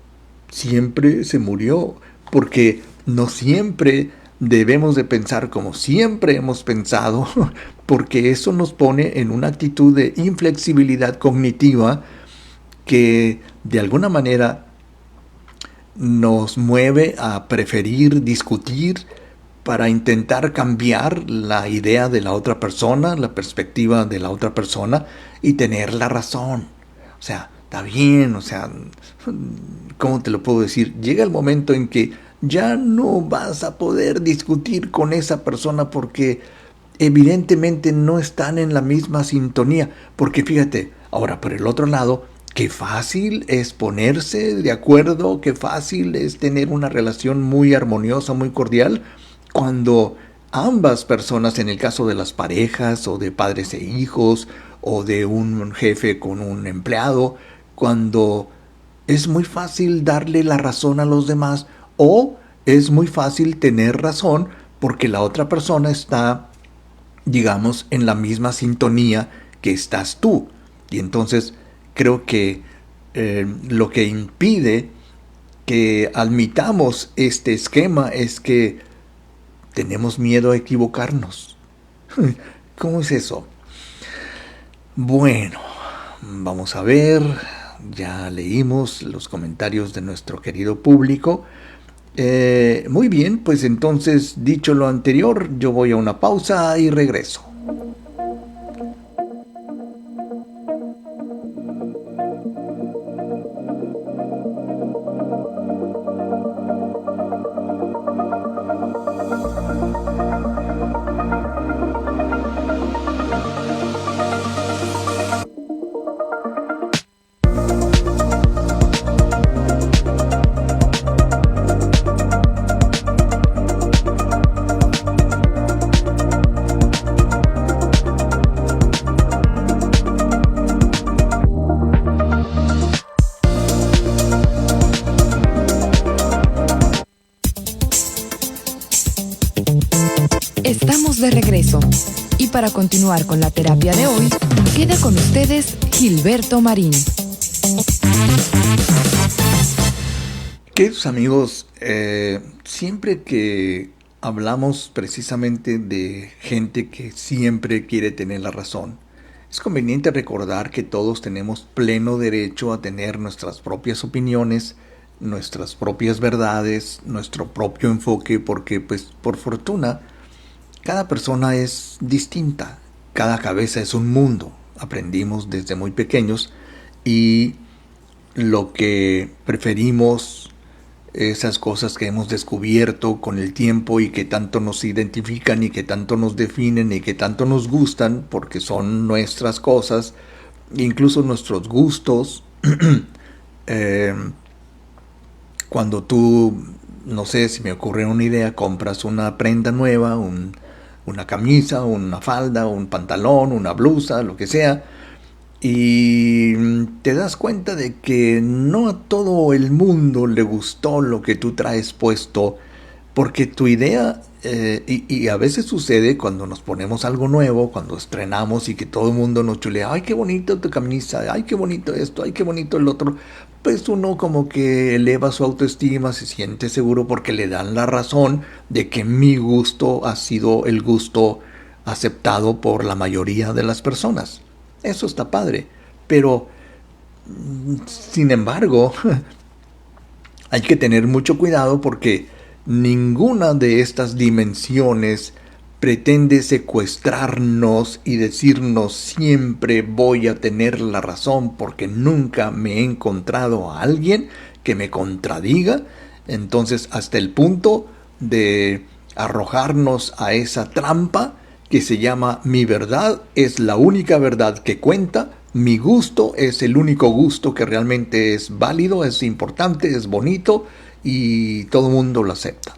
siempre se murió, porque no siempre debemos de pensar como siempre hemos pensado, porque eso nos pone en una actitud de inflexibilidad cognitiva que de alguna manera nos mueve a preferir discutir para intentar cambiar la idea de la otra persona, la perspectiva de la otra persona y tener la razón. O sea, está bien, o sea, ¿cómo te lo puedo decir? Llega el momento en que ya no vas a poder discutir con esa persona porque evidentemente no están en la misma sintonía. Porque fíjate, ahora por el otro lado, qué fácil es ponerse de acuerdo, qué fácil es tener una relación muy armoniosa, muy cordial, cuando ambas personas, en el caso de las parejas o de padres e hijos o de un jefe con un empleado, cuando es muy fácil darle la razón a los demás o es muy fácil tener razón porque la otra persona está, digamos, en la misma sintonía que estás tú. Y entonces creo que lo que impide que admitamos este esquema es que tenemos miedo a equivocarnos. ¿Cómo es eso? Bueno, vamos a ver. Ya leímos los comentarios de nuestro querido público. Muy bien, pues entonces, dicho lo anterior, yo voy a una pausa y regreso. Estamos de regreso y para continuar con la terapia de hoy, queda con ustedes Gilberto Marín. Queridos amigos, siempre que hablamos precisamente de gente que siempre quiere tener la razón, es conveniente recordar que todos tenemos pleno derecho a tener nuestras propias opiniones, nuestras propias verdades, nuestro propio enfoque, porque pues por fortuna cada persona es distinta, cada cabeza es un mundo. Aprendimos desde muy pequeños y lo que preferimos, esas cosas que hemos descubierto con el tiempo y que tanto nos identifican y que tanto nos definen y que tanto nos gustan porque son nuestras cosas, incluso nuestros gustos. Cuando tú, no sé, si me ocurre una idea, compras una prenda nueva, una camisa, una falda, un pantalón, una blusa, lo que sea, y te das cuenta de que no a todo el mundo le gustó lo que tú traes puesto, porque tu idea, y a veces sucede cuando nos ponemos algo nuevo, cuando estrenamos y que todo el mundo nos chulea, ay, qué bonito tu camisa, ay, qué bonito esto, ay, qué bonito el otro, pues uno como que eleva su autoestima, se siente seguro porque le dan la razón de que mi gusto ha sido el gusto aceptado por la mayoría de las personas. Eso está padre, pero sin embargo hay que tener mucho cuidado porque ninguna de estas dimensiones pretende secuestrarnos y decirnos siempre voy a tener la razón porque nunca me he encontrado a alguien que me contradiga. Entonces, hasta el punto de arrojarnos a esa trampa que se llama mi verdad es la única verdad que cuenta, mi gusto es el único gusto que realmente es válido, es importante, es bonito y todo el mundo lo acepta.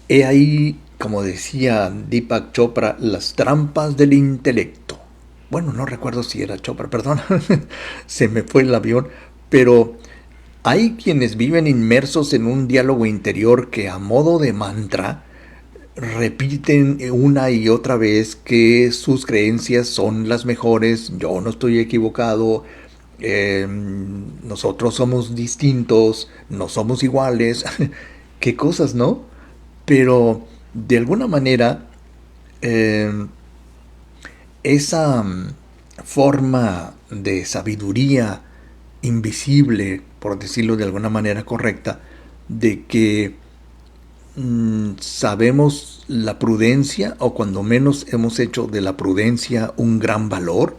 He ahí, como decía Deepak Chopra, las trampas del intelecto. Bueno, no recuerdo si era Chopra, perdón, se me fue el avión, pero hay quienes viven inmersos en un diálogo interior que a modo de mantra repiten una y otra vez que sus creencias son las mejores, yo no estoy equivocado, nosotros somos distintos, no somos iguales, qué cosas, ¿no? Pero de alguna manera esa forma de sabiduría invisible, por decirlo de alguna manera correcta, de que sabemos la prudencia, o cuando menos hemos hecho de la prudencia un gran valor,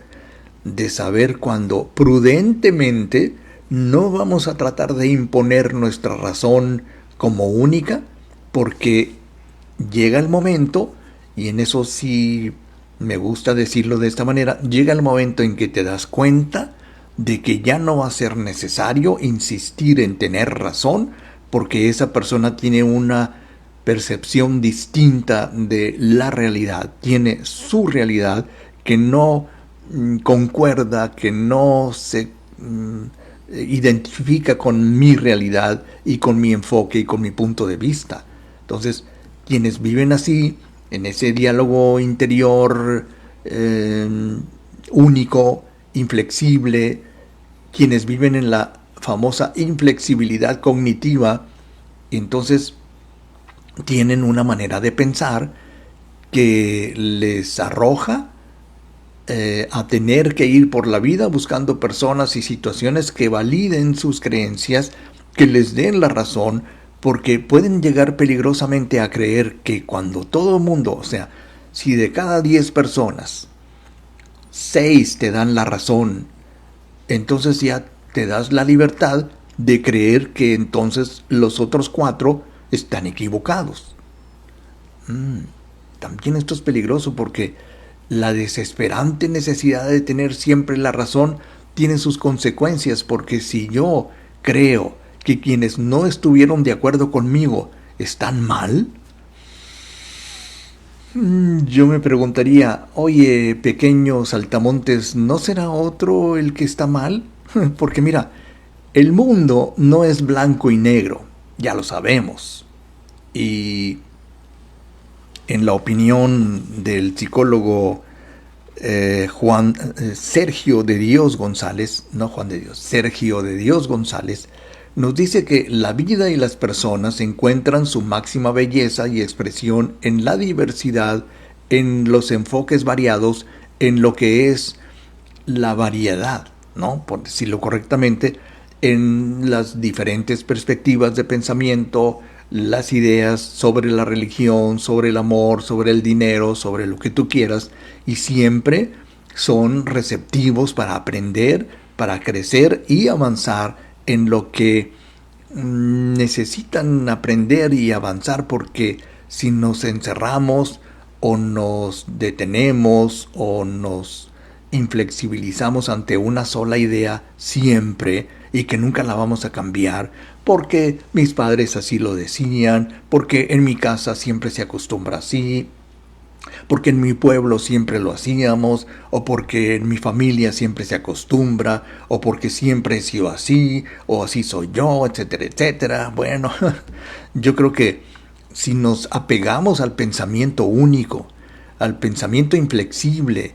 de saber cuando prudentemente no vamos a tratar de imponer nuestra razón como única, porque llega el momento, y en eso sí me gusta decirlo de esta manera, llega el momento en que te das cuenta de que ya no va a ser necesario insistir en tener razón, porque esa persona tiene una percepción distinta de la realidad, tiene su realidad que no concuerda, que no se identifica con mi realidad y con mi enfoque y con mi punto de vista. Entonces, quienes viven así, en ese diálogo interior único, inflexible, quienes viven en la famosa inflexibilidad cognitiva, entonces tienen una manera de pensar que les arroja a tener que ir por la vida buscando personas y situaciones que validen sus creencias, que les den la razón, porque pueden llegar peligrosamente a creer que cuando todo el mundo, o sea, si de cada 10 personas, 6 te dan la razón, entonces ya te das la libertad de creer que entonces los otros 4 están equivocados. También esto es peligroso porque la desesperante necesidad de tener siempre la razón tiene sus consecuencias, porque si yo creo que quienes no estuvieron de acuerdo conmigo están mal, yo me preguntaría, oye, pequeño saltamontes, ¿no será otro el que está mal? Porque mira, el mundo no es blanco y negro, ya lo sabemos. Y en la opinión del psicólogo Sergio de Dios González, no Juan de Dios, Sergio de Dios González, nos dice que la vida y las personas encuentran su máxima belleza y expresión en la diversidad, en los enfoques variados, en lo que es la variedad, ¿no? Por decirlo correctamente, en las diferentes perspectivas de pensamiento, las ideas sobre la religión, sobre el amor, sobre el dinero, sobre lo que tú quieras, y siempre son receptivos para aprender, para crecer y avanzar en lo que necesitan aprender y avanzar, porque si nos encerramos o nos detenemos o nos inflexibilizamos ante una sola idea siempre y que nunca la vamos a cambiar, porque mis padres así lo decían, porque en mi casa siempre se acostumbra así, porque en mi pueblo siempre lo hacíamos, o porque en mi familia siempre se acostumbra, o porque siempre he sido así, o así soy yo, etcétera, etcétera. Bueno, yo creo que si nos apegamos al pensamiento único, al pensamiento inflexible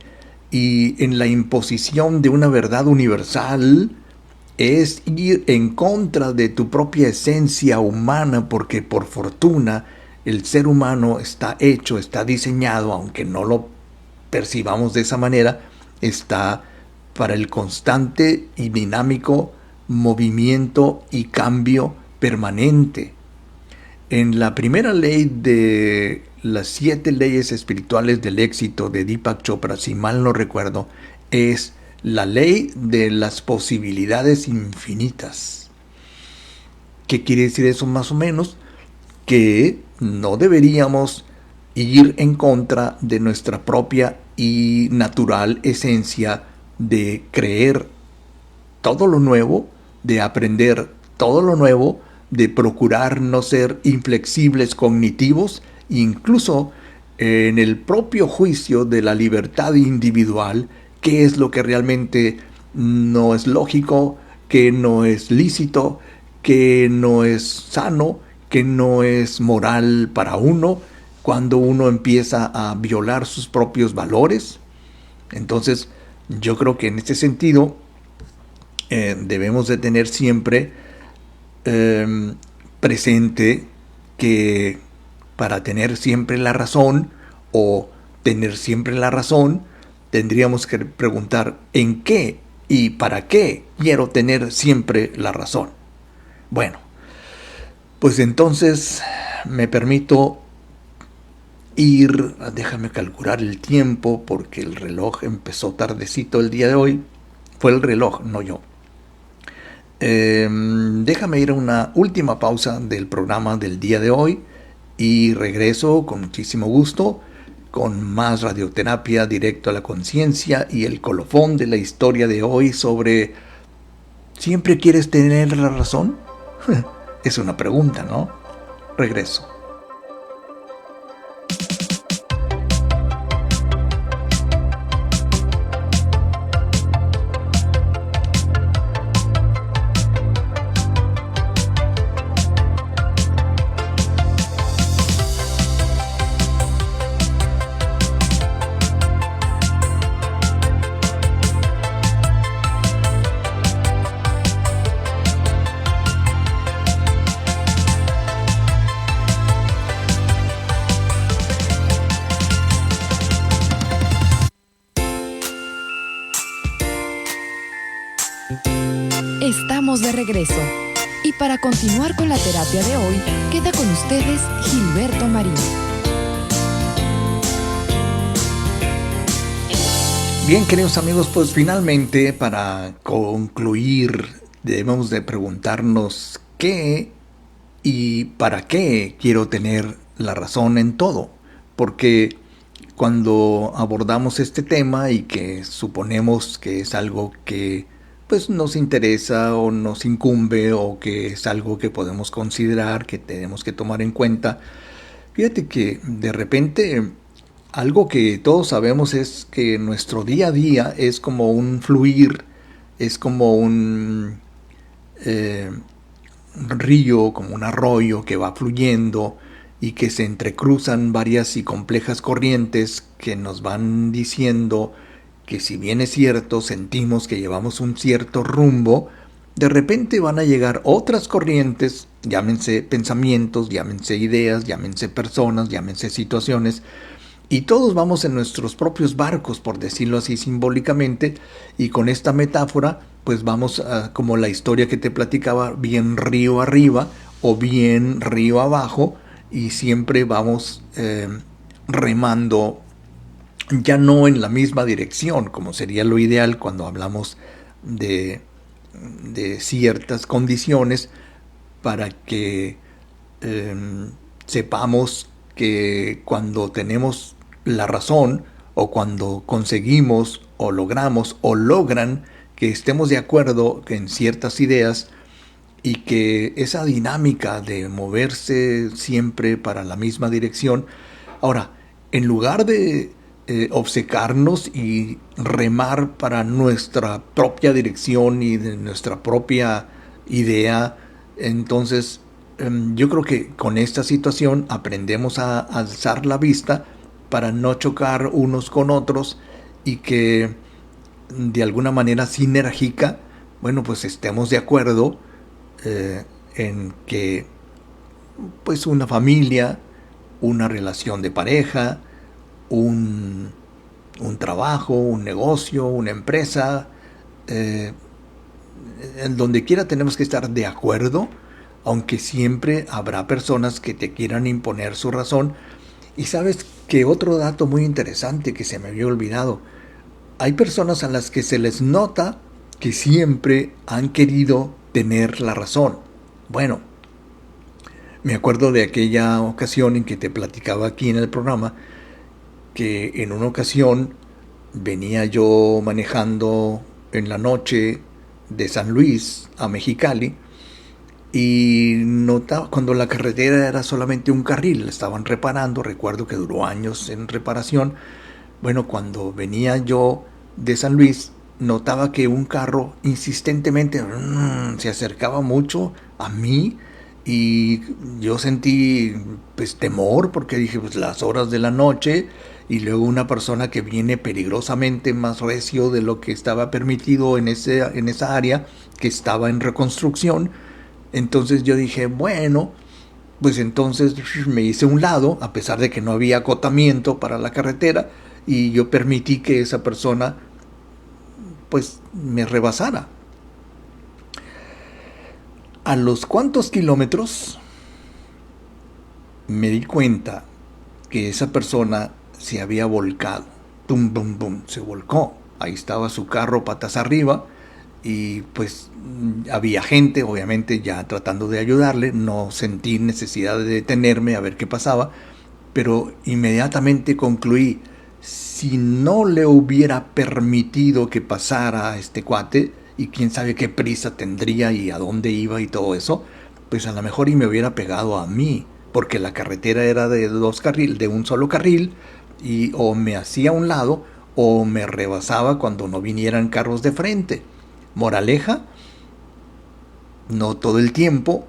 y en la imposición de una verdad universal, es ir en contra de tu propia esencia humana, porque por fortuna el ser humano está hecho, está diseñado, aunque no lo percibamos de esa manera, está para el constante y dinámico movimiento y cambio permanente. En la primera ley de las 7 leyes espirituales del éxito de Deepak Chopra, si mal no recuerdo, es la ley de las posibilidades infinitas. ¿Qué quiere decir eso más o menos? Que no deberíamos ir en contra de nuestra propia y natural esencia de creer todo lo nuevo, de aprender todo lo nuevo, de procurar no ser inflexibles cognitivos, incluso en el propio juicio de la libertad individual, qué es lo que realmente no es lógico, que no es lícito, que no es sano, que no es moral para uno, cuando uno empieza a violar sus propios valores. Entonces, yo creo que en este sentido debemos de tener siempre presente que para tener siempre la razón o tener siempre la razón, tendríamos que preguntar en qué y para qué quiero tener siempre la razón. Bueno, pues entonces me permito ir, déjame calcular el tiempo porque el reloj empezó tardecito el día de hoy. Fue el reloj, no yo. Déjame ir a una última pausa del programa del día de hoy y regreso con muchísimo gusto con más radioterapia directo a la conciencia y el colofón de la historia de hoy sobre ¿siempre quieres tener la razón? Es una pregunta, ¿no? Regreso. Estamos de regreso. Y para continuar con la terapia de hoy, queda con ustedes Gilberto Marín. Bien, queridos amigos, pues finalmente para concluir debemos de preguntarnos qué y para qué quiero tener la razón en todo. Porque cuando abordamos este tema y que suponemos que es algo que pues nos interesa o nos incumbe o que es algo que podemos considerar, que tenemos que tomar en cuenta, fíjate que de repente algo que todos sabemos es que nuestro día a día es como un fluir, es como un río, como un arroyo que va fluyendo y que se entrecruzan varias y complejas corrientes que nos van diciendo que si bien es cierto, sentimos que llevamos un cierto rumbo, de repente van a llegar otras corrientes, llámense pensamientos, llámense ideas, llámense personas, llámense situaciones, y todos vamos en nuestros propios barcos, por decirlo así simbólicamente, y con esta metáfora, pues vamos como la historia que te platicaba, bien río arriba o bien río abajo, y siempre vamos remando, ya no en la misma dirección, como sería lo ideal cuando hablamos de ciertas condiciones, para que sepamos que cuando tenemos la razón, o cuando conseguimos o logramos o logran que estemos de acuerdo en ciertas ideas, y que esa dinámica de moverse siempre para la misma dirección. Ahora, en lugar de obcecarnos y remar para nuestra propia dirección y de nuestra propia idea, entonces yo creo que con esta situación aprendemos a alzar la vista para no chocar unos con otros, y que de alguna manera sinérgica, bueno, pues estemos de acuerdo en que pues una familia, una relación de pareja, un trabajo, un negocio, una empresa, en donde quiera tenemos que estar de acuerdo, aunque siempre habrá personas que te quieran imponer su razón. Y sabes que otro dato muy interesante que se me había olvidado, hay personas a las que se les nota que siempre han querido tener la razón. Bueno, me acuerdo de aquella ocasión en que te platicaba aquí en el programa, que en una ocasión venía yo manejando en la noche de San Luis a Mexicali, y notaba cuando la carretera era solamente un carril, la estaban reparando, recuerdo que duró años en reparación. Bueno, cuando venía yo de San Luis, notaba que un carro insistentemente se acercaba mucho a mí, y yo sentí pues temor, porque dije, pues las horas de la noche, y luego una persona que viene peligrosamente más recio de lo que estaba permitido en esa área que estaba en reconstrucción. Entonces yo dije, bueno, pues entonces me hice a un lado, a pesar de que no había acotamiento para la carretera, y yo permití que esa persona pues me rebasara. A los cuantos kilómetros me di cuenta que esa persona se había volcado. Tum, bum, bum, se volcó. Ahí estaba su carro patas arriba, y pues había gente, obviamente, ya tratando de ayudarle. No sentí necesidad de detenerme a ver qué pasaba, pero inmediatamente concluí, si no le hubiera permitido que pasara a este cuate, y quién sabe qué prisa tendría y a dónde iba y todo eso, pues a lo mejor y me hubiera pegado a mí, porque la carretera era de dos carriles, de un solo carril, y o me hacía a un lado o me rebasaba cuando no vinieran carros de frente. Moraleja, no todo el tiempo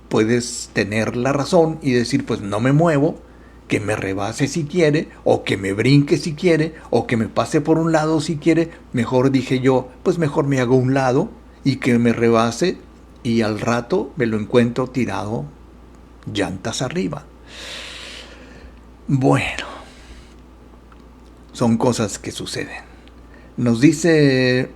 puedes tener la razón y decir, pues no me muevo, que me rebase si quiere, o que me brinque si quiere, o que me pase por un lado si quiere. Mejor dije yo, pues mejor me hago a un lado y que me rebase, y al rato me lo encuentro tirado llantas arriba. Bueno, son cosas que suceden. Nos dice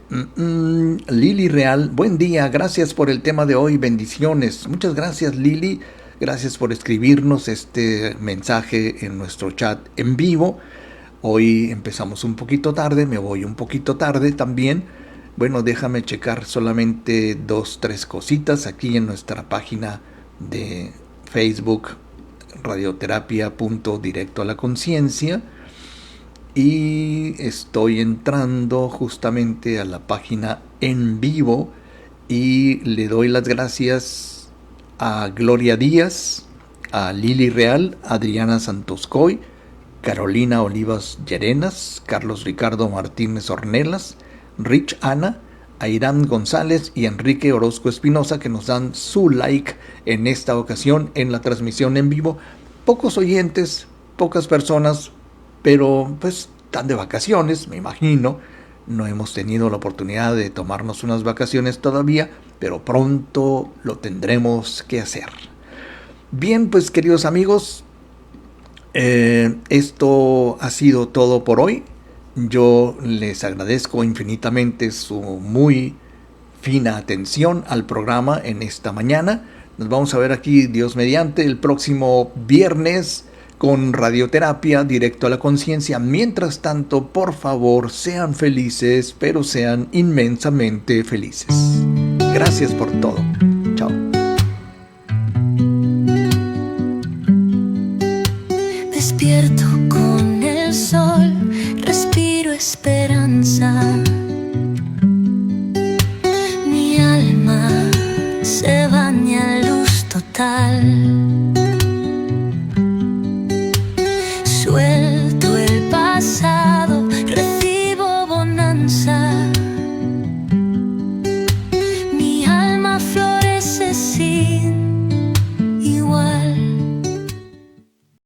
Lili Real, buen día, gracias por el tema de hoy, bendiciones. Muchas gracias, Lili, gracias por escribirnos este mensaje en nuestro chat en vivo. Hoy empezamos un poquito tarde, me voy un poquito tarde también. Bueno, déjame checar solamente 2-3 cositas aquí en nuestra página de Facebook, radioterapia.directo a la conciencia. Y estoy entrando justamente a la página en vivo, y le doy las gracias a Gloria Díaz, a Lili Real, Adriana Santoscoy, Carolina Olivas Llerenas, Carlos Ricardo Martínez Ornelas, Rich Ana, Airán González y Enrique Orozco Espinosa, que nos dan su like en esta ocasión en la transmisión en vivo. Pocos oyentes, pocas personas, pero pues están de vacaciones, me imagino. no hemos tenido la oportunidad de tomarnos unas vacaciones todavía, pero pronto lo tendremos que hacer. Bien, pues queridos amigos, esto ha sido todo por hoy. Yo les agradezco infinitamente su muy fina atención al programa en esta mañana. Nos vamos a ver aquí, Dios mediante, el próximo viernes con radioterapia directo a la conciencia. Mientras tanto, por favor, sean felices, pero sean inmensamente felices. Gracias por todo. Chao. Despierto con el sol, respiro esperanza.